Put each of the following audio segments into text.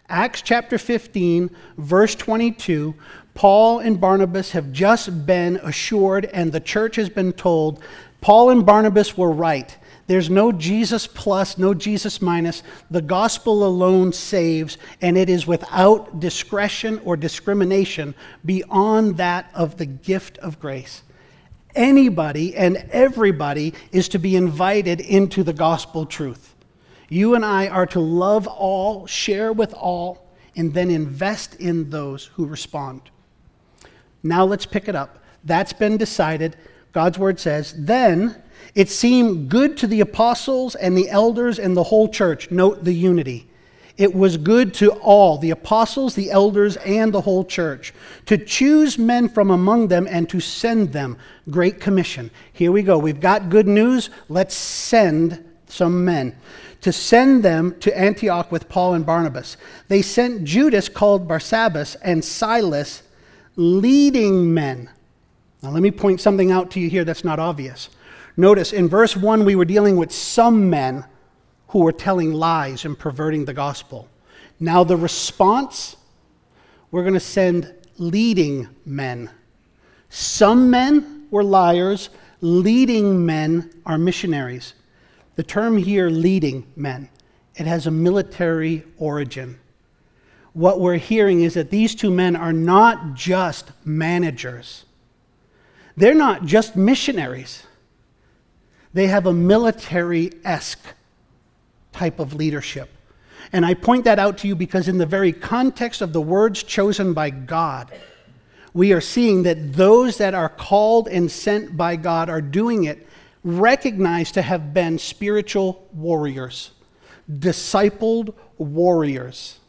Acts chapter 15, verse 22, Paul and Barnabas have just been assured, and the church has been told, Paul and Barnabas were right. There's no Jesus plus, no Jesus minus. The gospel alone saves, and it is without discretion or discrimination beyond that of the gift of grace. Anybody and everybody is to be invited into the gospel truth. You and I are to love all, share with all, and then invest in those who respond. Now let's pick it up. That's been decided. God's word says, then it seemed good to the apostles and the elders and the whole church. Note the unity. It was good to all, the apostles, the elders, and the whole church, to choose men from among them and to send them. Great commission. Here we go. We've got good news. Let's send some men. To send them to Antioch with Paul and Barnabas. They sent Judas, called Barsabbas, and Silas, leading men. Now let me point something out to you here that's not obvious. Notice in verse 1 we were dealing with some men who were telling lies and perverting the gospel. Now the response, we're going to send leading men. Some men were liars, leading men are missionaries. The term here, leading men, it has a military origin. What we're hearing is that these two men are not just managers. They're not just missionaries. They have a military-esque type of leadership. And I point that out to you because in the very context of the words chosen by God, we are seeing that those that are called and sent by God are doing it recognized to have been spiritual warriors, discipled warriors.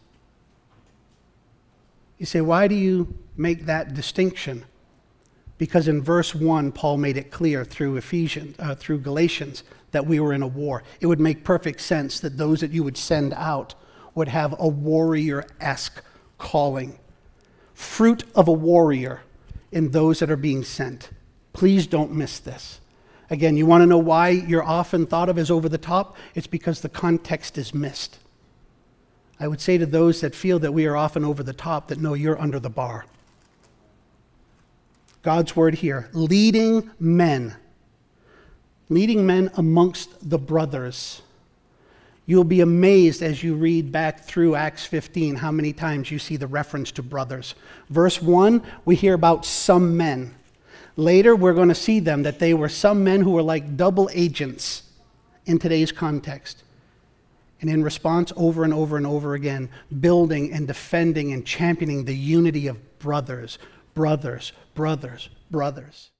You say, why do you make that distinction? Because in verse 1, Paul made it clear through Galatians that we were in a war. It would make perfect sense that those that you would send out would have a warrior-esque calling. Fruit of a warrior in those that are being sent. Please don't miss this. Again, you want to know why you're often thought of as over the top? It's because the context is missed. I would say to those that feel that we are often over the top that no, you're under the bar. God's word here, leading men. Leading men amongst the brothers. You'll be amazed as you read back through Acts 15 how many times you see the reference to brothers. Verse 1, we hear about some men. Later, we're going to see them, that they were some men who were like double agents in today's context. And in response, over and over and over again, building and defending and championing the unity of brothers, brothers, brothers, brothers.